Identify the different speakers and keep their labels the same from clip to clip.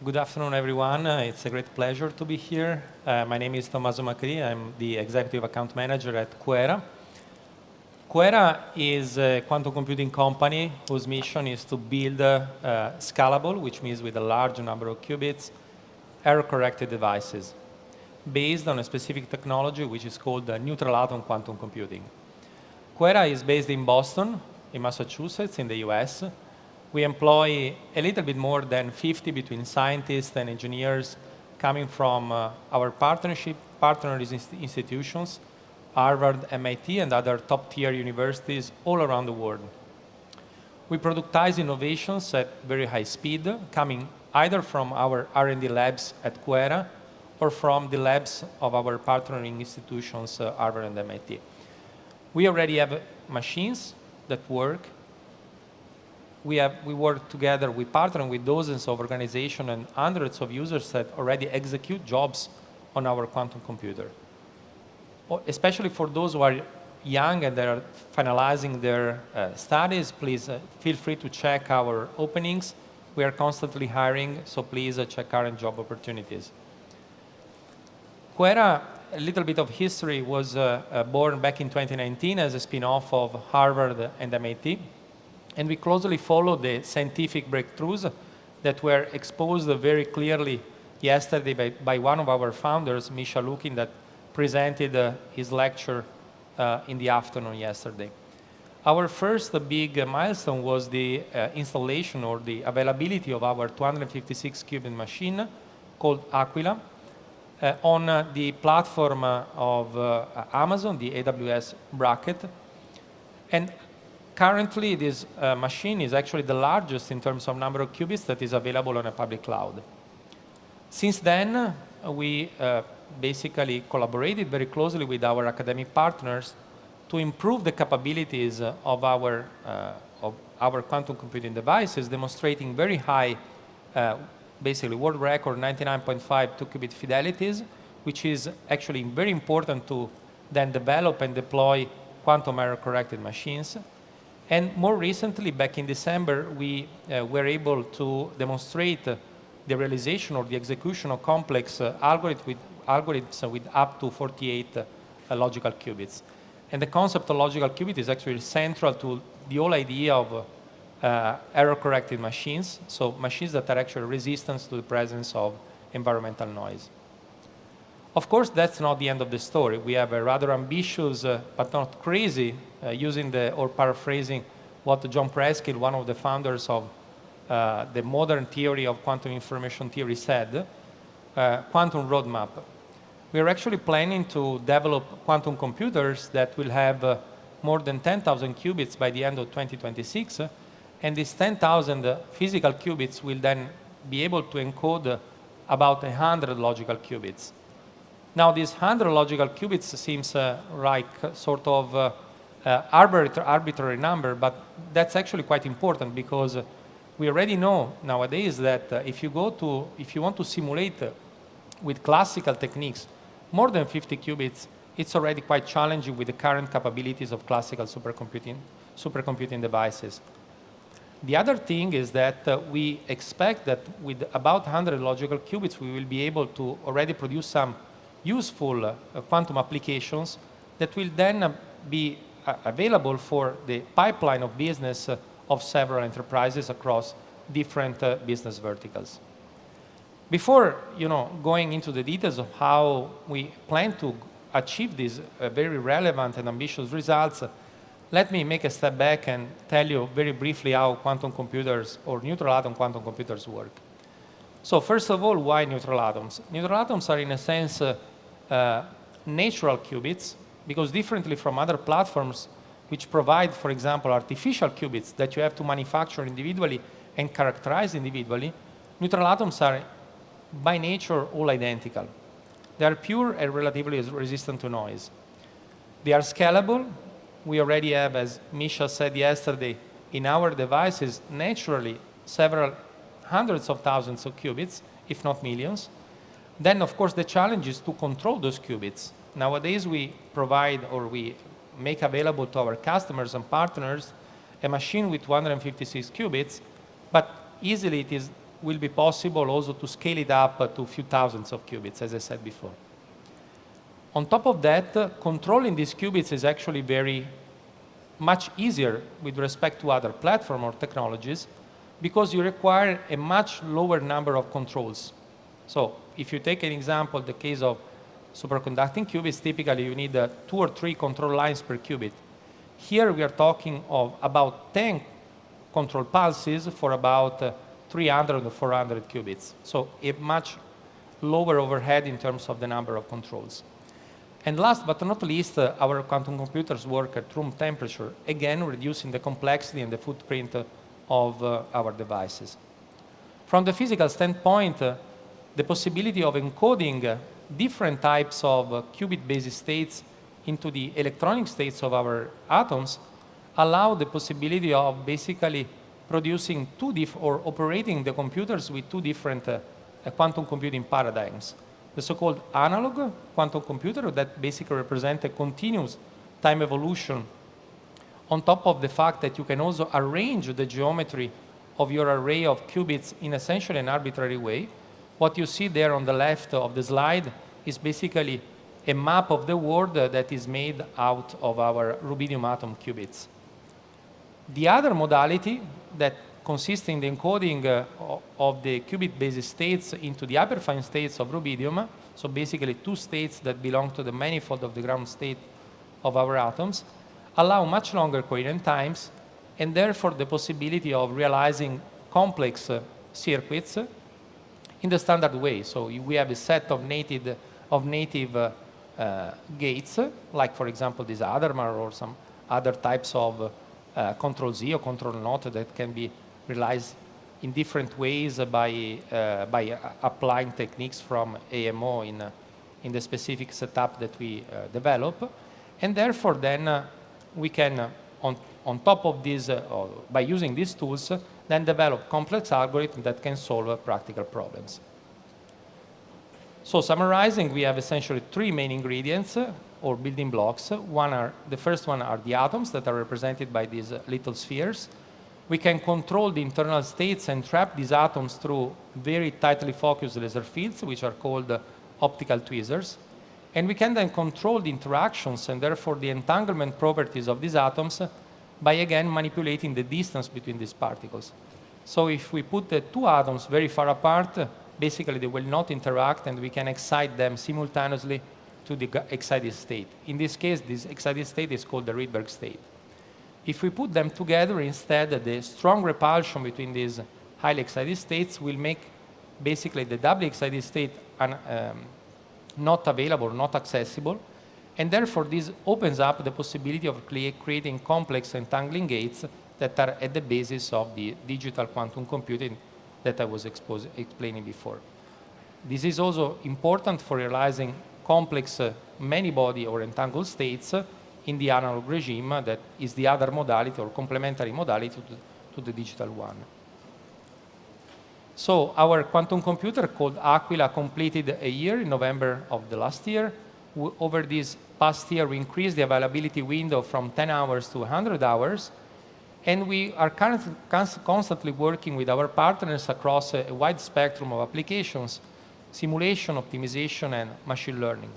Speaker 1: Good afternoon, everyone. It's a great pleasure to be here. My name is Tommaso Macrì. I'm the Executive Account Manager at QueRa. QueRa is a quantum computing company whose mission is to build scalable, which means with a large number of qubits, error-corrected devices based on a specific technology which is called neutral atom quantum computing. QueRa is based in Boston, in Massachusetts, in the US. We employ a little bit more than 50 between scientists and engineers coming from our partner institutions, Harvard, MIT, and other top-tier universities all around the world. We productize innovations at very high speed, coming either from our R&D labs at QueRa or from the labs of our partnering institutions, Harvard and MIT. We already have machines that work. We work together, we partner with dozens of organizations and hundreds of users that already execute jobs on our quantum computer. Especially for those who are young and they are finalizing their studies, please feel free to check our openings. We are constantly hiring, so please check current job opportunities. QueRa, a little bit of history, was born back in 2019 as a spin-off of Harvard and MIT. And we closely follow the scientific breakthroughs that were exposed very clearly yesterday by one of our founders, Misha Lukin, that presented his lecture in the afternoon yesterday. Our first big milestone was the installation or the availability of our 256-qubit machine called Aquila on the platform of Amazon, the AWS bracket. And currently, this machine is actually the largest in terms of number of qubits that is available on a public cloud. Since then, we basically collaborated very closely with our academic partners to improve the capabilities of our quantum computing devices, demonstrating very high, basically world record 99.5 2-qubit fidelities, which is actually very important to then develop and deploy quantum error-corrected machines. And more recently, back in December, we were able to demonstrate the realization or the execution of complex algorithms with up to 48 logical qubits. And the concept of logical qubit is actually central to the whole idea of error-corrected machines, so machines that are actually resistant to the presence of environmental noise. Of course, that's not the end of the story. We have a rather ambitious, but not crazy, or paraphrasing what John Preskill, one of the founders of the modern theory of quantum information theory, said, quantum roadmap. We are actually planning to develop quantum computers that will have more than 10,000 qubits by the end of 2026, and these 10,000 physical qubits will then be able to encode about 100 logical qubits. Now, these 100 logical qubits seems like sort of arbitrary number, but that's actually quite important because we already know nowadays that if you want to simulate with classical techniques more than 50 qubits, it's already quite challenging with the current capabilities of classical supercomputing devices. The other thing is that we expect that with about 100 logical qubits, we will be able to already produce some useful quantum applications that will then be available for the pipeline of business of several enterprises across different business verticals. Before going into the details of how we plan to achieve these very relevant and ambitious results, let me make a step back and tell you very briefly how quantum computers or neutral atom quantum computers work. So first of all, why neutral atoms? Neutral atoms are in a sense natural qubits, because differently from other platforms which provide, for example, artificial qubits that you have to manufacture individually and characterize individually, neutral atoms are by nature all identical. They are pure and relatively resistant to noise. They are scalable. We already have, as Misha said yesterday, in our devices, naturally several hundreds of thousands of qubits, if not millions. Then, of course, the challenge is to control those qubits. Nowadays, we provide or we make available to our customers and partners a machine with 256 qubits, but easily it is will be possible also to scale it up to a few thousands of qubits, as I said before. On top of that, controlling these qubits is actually very much easier with respect to other platforms or technologies because you require a much lower number of controls. So if you take an example, the case of superconducting qubits, typically you need 2 or 3 control lines per qubit. Here we are talking of about 10 control pulses for about 300 or 400 qubits. So a much lower overhead in terms of the number of controls. And last but not least, our quantum computers work at room temperature, again reducing the complexity and the footprint of our devices. From the physical standpoint, the possibility of encoding different types of qubit-based states into the electronic states of our atoms allow the possibility of basically producing or operating the computers with 2 different quantum computing paradigms. The so-called analog quantum computer that basically represent a continuous time evolution on top of the fact that you can also arrange the geometry of your array of qubits in essentially an arbitrary way. What you see there on the left of the slide is basically a map of the world that is made out of our rubidium atom qubits. The other modality that consists in the encoding of the qubit-based states into the hyperfine states of rubidium, so basically 2 states that belong to the manifold of the ground state of our atoms, allow much longer coherent times and therefore the possibility of realizing complex circuits in the standard way. So we have a set of native gates, like for example this Hadamard or some other types of control Z or control NOT that can be realized in different ways by applying techniques from AMO in the specific setup that we develop. And therefore then we can, on top of this, by using these tools, then develop complex algorithms that can solve practical problems. So summarizing, we have essentially 3 main ingredients or building blocks. The first one are the atoms that are represented by these little spheres. We can control the internal states and trap these atoms through very tightly focused laser fields, which are called optical tweezers. And we can then control the interactions and therefore the entanglement properties of these atoms by again manipulating the distance between these particles. So if we put the 2 atoms very far apart, basically they will not interact and we can excite them simultaneously to the excited state. In this case, this excited state is called the Rydberg state. If we put them together instead, the strong repulsion between these highly excited states will make basically the doubly excited state not available, not accessible, and therefore this opens up the possibility of creating complex entangling gates that are at the basis of the digital quantum computing that I was explaining before. This is also important for realizing complex many-body or entangled states in the analog regime that is the other modality or complementary modality to the digital one. So our quantum computer called Aquila completed a year in November of the last year. Over this past year, we increased the availability window from 10 hours to 100 hours. And we are currently constantly working with our partners across a wide spectrum of applications, simulation, optimization, and machine learning.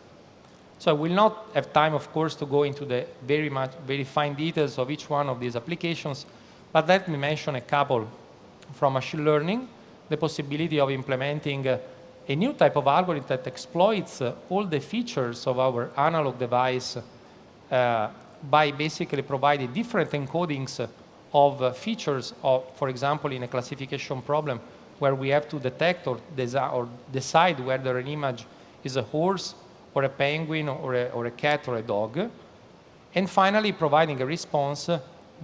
Speaker 1: So I will not have time, of course, to go into the very fine details of each one of these applications, but let me mention a couple. From machine learning, the possibility of implementing a new type of algorithm that exploits all the features of our analog device by basically providing different encodings of features of, for example, in a classification problem where we have to detect or decide whether an image is a horse or a penguin or a cat or a dog. And finally, providing a response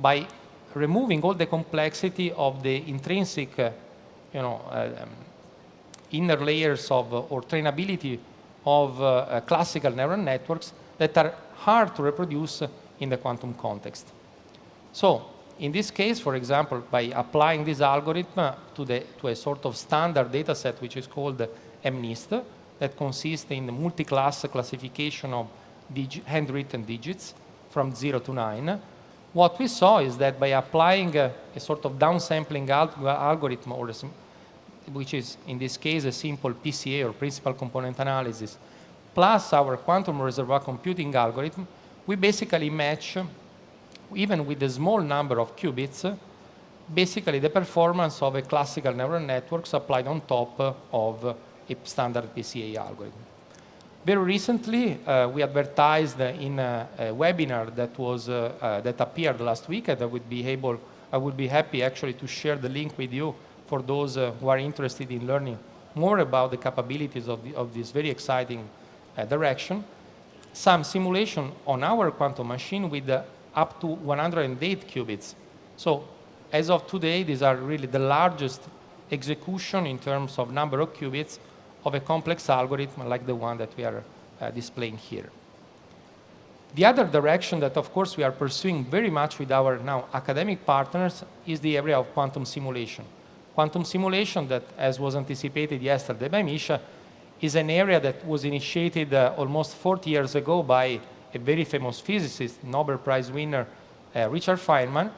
Speaker 1: by removing all the complexity of the intrinsic inner layers of or trainability of classical neural networks that are hard to reproduce in the quantum context. So in this case, for example, by applying this algorithm to a sort of standard data set which is called MNIST, that consists in the multi-class classification of handwritten digits from 0 to 9, what we saw is that by applying a sort of downsampling algorithm or which is in this case a simple PCA or principal component analysis, plus our quantum reservoir computing algorithm, we basically match, even with a small number of qubits, basically the performance of a classical neural networks applied on top of a standard PCA algorithm. Very recently, we advertised in a webinar that appeared last week, and I would be happy actually to share the link with you for those who are interested in learning more about the capabilities of this very exciting direction. Some simulation on our quantum machine with up to 108 qubits. So as of today, these are really the largest execution in terms of number of qubits of a complex algorithm like the one that we are displaying here. The other direction that, of course, we are pursuing very much with our now academic partners is the area of quantum simulation. Quantum simulation that, as was anticipated yesterday by Misha, is an area that was initiated almost 40 years ago by a very famous physicist, Nobel Prize winner, Richard Feynman,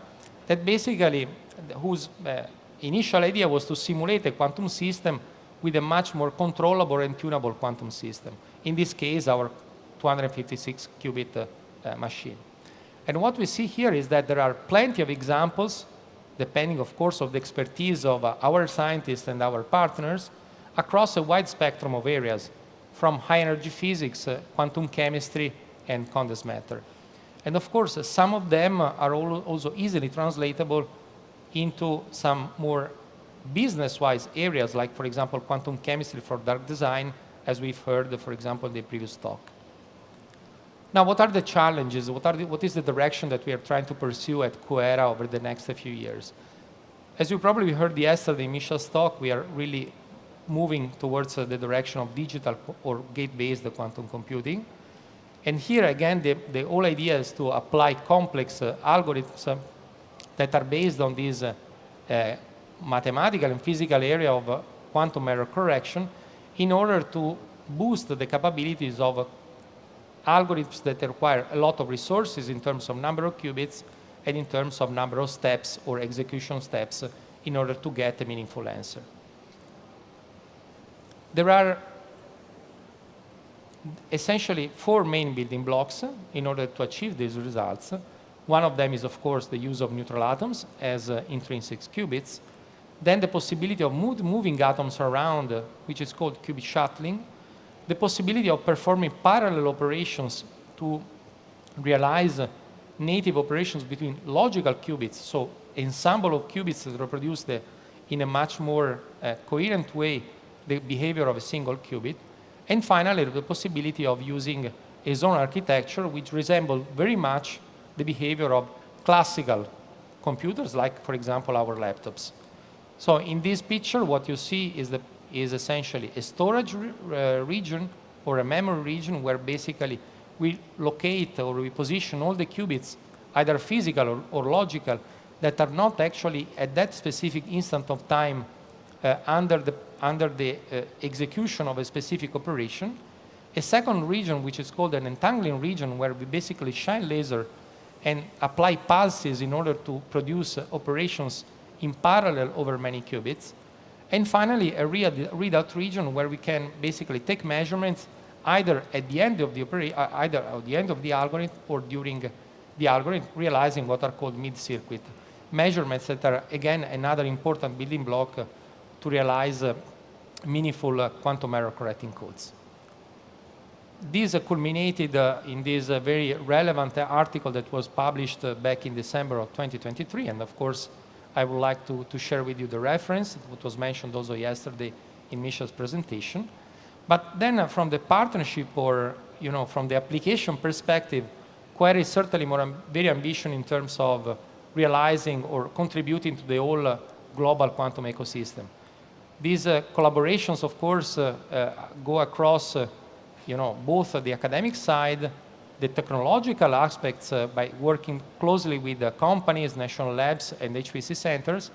Speaker 1: that basically, whose initial idea was to simulate a quantum system with a much more controllable and tunable quantum system. In this case, our 256 qubit machine. And what we see here is that there are plenty of examples, depending, of course, of the expertise of our scientists and our partners, across a wide spectrum of areas, from high-energy physics, quantum chemistry, and condensed matter. And of course, some of them are also easily translatable into some more business-wise areas, like, for example, quantum chemistry for dark design, as we've heard, for example, in the previous talk. Now, what are the challenges? What is the direction that we are trying to pursue at QuEra over the next few years? As you probably heard yesterday in Misha's talk, we are really moving towards the direction of digital or gate-based quantum computing. And here, again, the whole idea is to apply complex algorithms that are based on this mathematical and physical area of quantum error correction in order to boost the capabilities of algorithms that require a lot of resources in terms of number of qubits and in terms of number of steps or execution steps in order to get a meaningful answer. There are essentially four main building blocks in order to achieve these results. One of them is, of course, the use of neutral atoms as intrinsic qubits. Then the possibility of moving atoms around, which is called qubit shuttling. The possibility of performing parallel operations to realize native operations between logical qubits, so ensemble of qubits that reproduce in a much more coherent way the behavior of a single qubit. And finally, the possibility of using a zone architecture which resembles very much the behavior of classical computers, like, for example, our laptops. So in this picture, what you see is essentially a storage region or a memory region where basically we locate or we position all the qubits, either physical or logical, that are not actually at that specific instant of time under the execution of a specific operation. A second region, which is called an entangling region, where we basically shine laser and apply pulses in order to produce operations in parallel over many qubits. And finally, a readout region where we can basically take measurements either at the end of the algorithm or during the algorithm, realizing what are called mid-circuit measurements that are, again, another important building block to realize meaningful quantum error correcting codes. This culminated in this very relevant article that was published back in December of 2023, and of course, I would like to share with you the reference, what was mentioned also yesterday in Misha's presentation. But then from the partnership or from the application perspective, QueRa is certainly very ambitious in terms of realizing or contributing to the whole global quantum ecosystem. These collaborations, of course, go across both the academic side, the technological aspects by working closely with the companies, national labs, and HPC centers,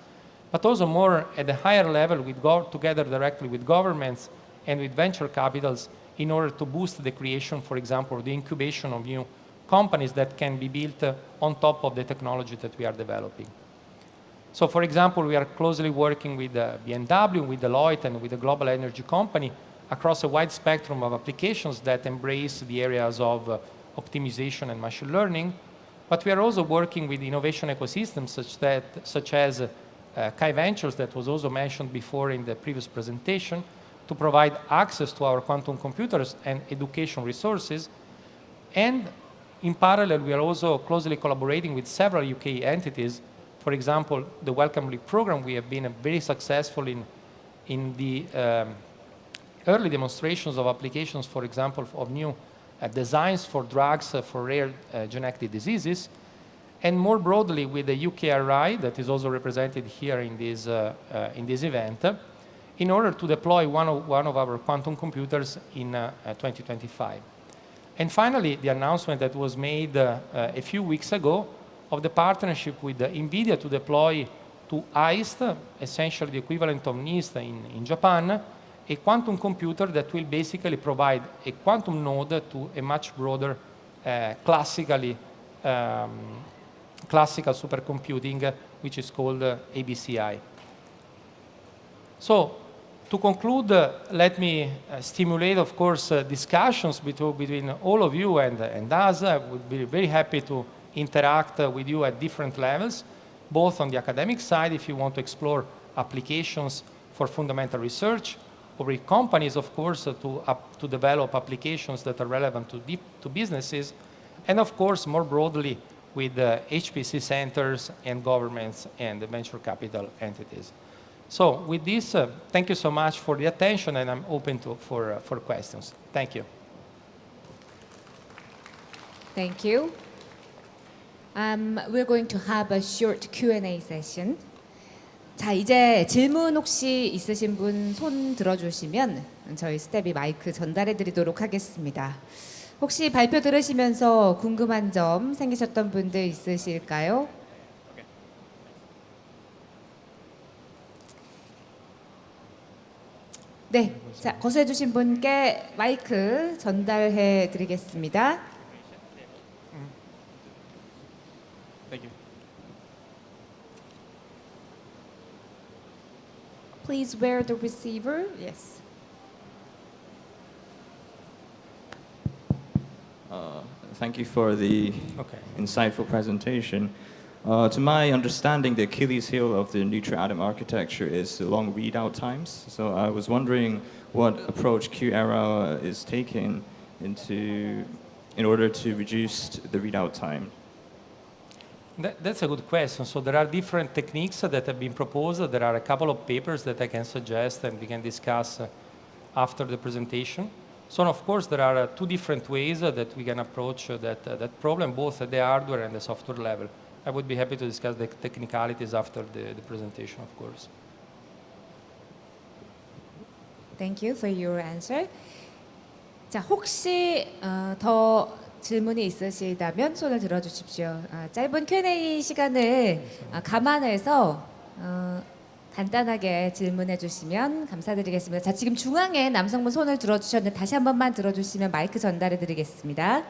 Speaker 1: but also more at the higher level, together directly with governments and with venture capitals in order to boost the creation, for example, the incubation of new companies that can be built on top of the technology that we are developing. So for example, we are closely working with BMW, with Deloitte, and with the global energy company across a wide spectrum of applications that embrace the areas of optimization and machine learning. But we are also working with innovation ecosystems such as Kai Ventures, that was also mentioned before in the previous presentation, to provide access to our quantum computers and education resources. And in parallel, we are also closely collaborating with several UK entities. For example, the Welcome Leap program, we have been very successful in the early demonstrations of applications, for example, of new designs for drugs for rare genetic diseases. And more broadly, with the QueRa, that is also represented here in this event, in order to deploy one of our quantum computers in 2025. And finally, the announcement that was made a few weeks ago of the partnership with NVIDIA to deploy to AIST, essentially the equivalent of NIST in Japan, a quantum computer that will basically provide a quantum node to a much broader classical supercomputing, which is called ABCI. So, to conclude, let me stimulate, of course, discussions between all of you and us. I would be very happy to interact with you at different levels, both on the academic side, if you want to explore applications for fundamental research, or with companies, of course, to develop applications that are relevant to businesses, and of course, more broadly, with HPC centers and governments and the venture capital entities. So with this, thank you so much for the attention, and I'm open for questions. Thank you.
Speaker 2: Thank you. We're going to have a short Q&A session. 자, 이제 질문 혹시 있으신 분 손 들어주시면 저희 스텝이 마이크 전달해 드리도록 하겠습니다. 혹시 발표 들으시면서 궁금한 점 생기셨던 분들 있으실까요? 네, 자, 거수해 주신 분께 마이크 전달해 드리겠습니다.
Speaker 1: Thank you.
Speaker 2: Please wear the receiver. Yes.
Speaker 3: Thank you for the insightful presentation. To my understanding, the Achilles heel of the neutral atom architecture is the long readout times. So I was wondering what approach QuEra is taking in order to reduce the readout time.
Speaker 1: That's a good question. So there are different techniques that have been proposed. There are a couple of papers that I can suggest and we can discuss after the presentation. So of course there are two different ways that we can approach that problem, both at the hardware and the software level. I would be happy to discuss the technicalities after the presentation, of course.
Speaker 2: Thank you for your answer. 자, 혹시 더 질문이 있으시다면 손을 들어주십시오. 짧은 Q&A 시간을 감안해서 간단하게 질문해 주시면 감사드리겠습니다. 자, 지금 중앙에 남성분 손을 들어주셨는데 다시 한 번만 들어주시면 마이크 전달해 드리겠습니다.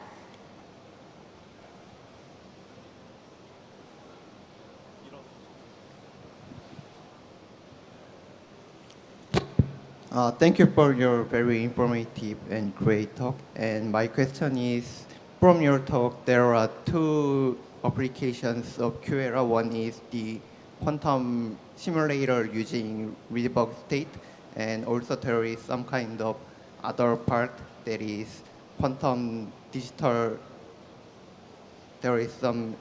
Speaker 4: Thank you for your very informative and great talk. And my question is, from your talk, there are two applications of QuEra. One is the quantum simulator using readable state, and also there is some kind of other part that is quantum digital. There is some,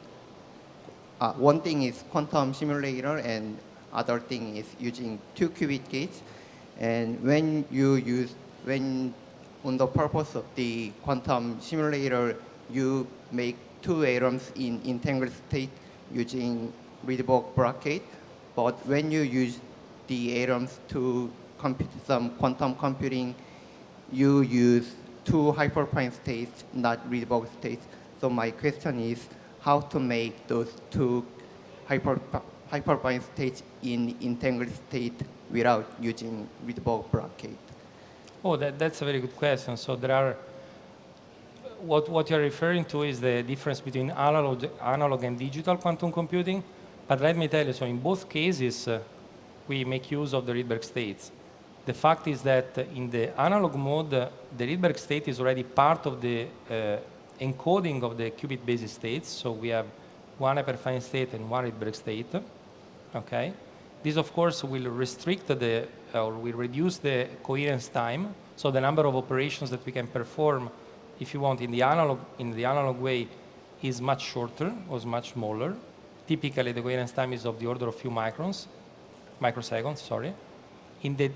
Speaker 4: one thing is quantum simulator and other thing is using 2 qubit gates. And when on the purpose of the quantum simulator, you make 2 atoms in entangled state using readable bracket. But when you use the atoms to compute some quantum computing, you use 2 hyperfine states, not readable states. So my question is how to make those 2 hyperfine states in entangled state without using readable bracket?
Speaker 1: Oh, that's a very good question. So there are, what you're referring to is the difference between analog and digital quantum computing. But let me tell you, so in both cases, we make use of the Rydberg states. The fact is that in the analog mode, the Rydberg state is already part of the encoding of the qubit basis states. So we have one hyperfine state and one Rydberg state. Okay. This, of course, will restrict or will reduce the coherence time. So the number of operations that we can perform, if you want, in the analog way, is much shorter or is much smaller. Typically, the coherence time is of the order of few microseconds. Sorry. In the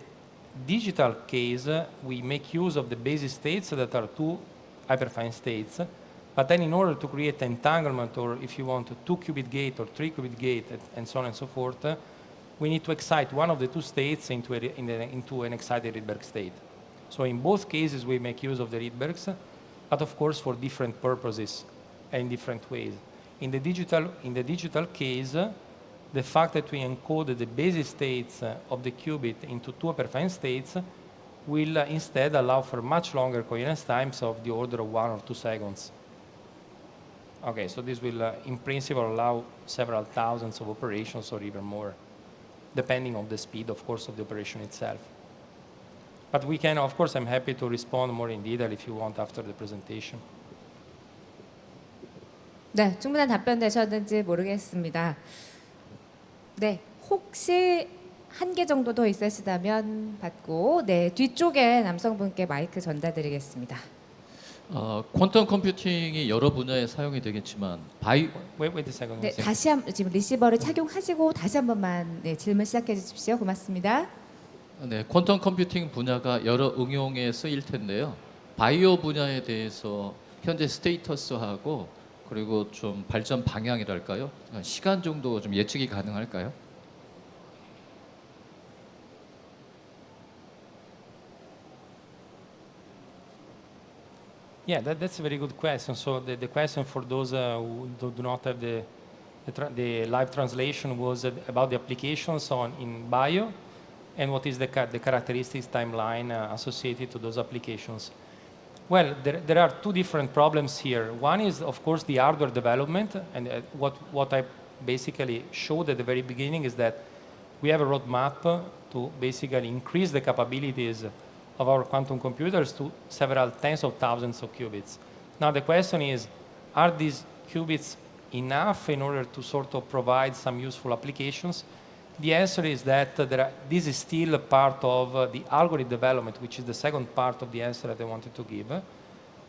Speaker 1: digital case, we make use of the basis states that are two hyperfine states. But then, in order to create entanglement, or if you want, a 2-qubit gate or 3-qubit gate, and so on and so forth, we need to excite one of the two states into an excited Rydberg state. So in both cases, we make use of the Rydbergs, but of course for different purposes and in different ways. In the digital case, the fact that we encode the basis states of the qubit into two hyperfine states will instead allow for much longer coherence times of the order of 1 or 2 seconds. Okay, so this will, in principle, allow several thousands of operations or even more, depending on the speed, of course, of the operation itself. But we can, of course, I'm happy to respond more in detail if you want after the presentation.
Speaker 2: 네, 충분한 답변 되셨는지 모르겠습니다. 네, 혹시 한 개 정도 더 있으시다면 받고, 네, 뒤쪽에 남성분께 마이크 전달드리겠습니다.
Speaker 5: 퀀텀 컴퓨팅이 여러 분야에 사용이 되겠지만
Speaker 1: Wait a second.
Speaker 2: 네, 다시 지금 리시버를 착용하시고 다시 한 번만 네, 질문 시작해 주십시오. 고맙습니다.
Speaker 5: 네, 퀀텀 컴퓨팅 분야가 여러 응용에 쓰일 텐데요. 바이오 분야에 대해서 현재 스테이터스하고 그리고 좀 발전 방향이랄까요? 시간 정도 좀 예측이 가능할까요?
Speaker 1: Yeah, that's a very good question. So the question for those who do not have the live translation was about the applications in bio and what is the characteristics timeline associated to those applications. Well, there are two different problems here. One is, of course, the hardware development, and what I basically showed at the very beginning is that we have a roadmap to basically increase the capabilities of our quantum computers to several tens of thousands of qubits. Now the question is, are these qubits enough in order to sort of provide some useful applications? The answer is that this is still a part of the algorithm development, which is the second part of the answer that I wanted to give.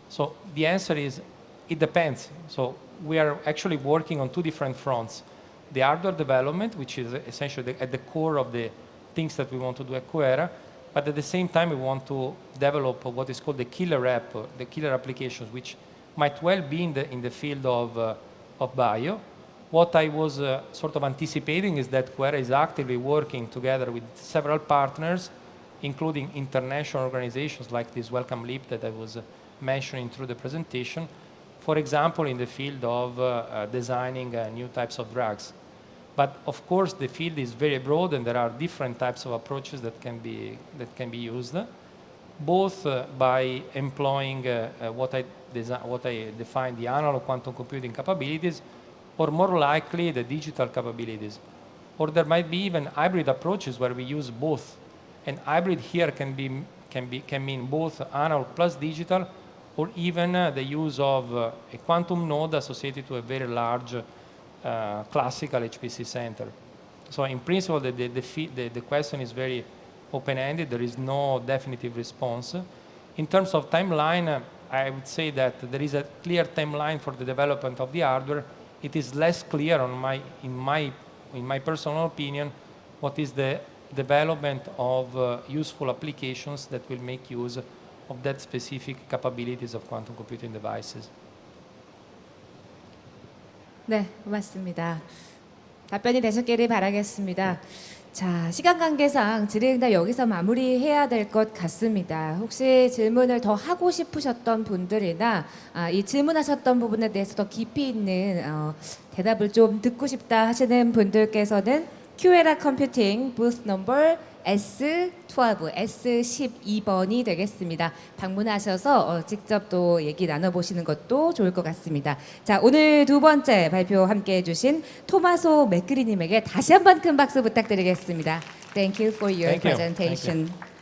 Speaker 1: So the answer is, it depends. So we are actually working on two different fronts. The hardware development, which is essentially at the core of the things that we want to do at QueRa, but at the same time we want to develop what is called the killer app, the killer applications, which might well be in the field of bio. What I was sort of anticipating is that QueRa is actively working together with several partners, including international organizations like this Welcome Leap that I was mentioning through the presentation, for example, in the field of designing new types of drugs. But of course, the field is very broad, and there are different types of approaches that can be used, both by employing what I define the analog quantum computing capabilities, or more likely the digital capabilities. Or there might be even hybrid approaches where we use both. And hybrid here can mean both analog plus digital, or even the use of a quantum node associated to a very large classical HPC center. So in principle, the question is very open-ended. There is no definitive response. In terms of timeline, I would say that there is a clear timeline for the development of the hardware. It is less clear in my personal opinion, what is the development of useful applications that will make use of that specific capabilities of quantum computing devices.
Speaker 2: 네, 고맙습니다. 답변이 되셨기를 바라겠습니다. 자, 시간 관계상 질의응답 여기서 마무리해야 될 것 같습니다. 혹시 질문을 더 하고 싶으셨던 분들이나 이 질문하셨던 부분에 대해서 더 깊이 있는 대답을 좀 듣고 싶다 하시는 분들께서는 큐에라 컴퓨팅 부스 넘버 S12, S12번이 되겠습니다. 방문하셔서 직접 또 얘기 나눠보시는 것도 좋을 것 같습니다. 자, 오늘 두 번째 발표 함께 해주신 토마소 맥그리님에게 다시 한번 큰 박수 부탁드리겠습니다. Thank you for your
Speaker 1: Thank you.
Speaker 2: presentation.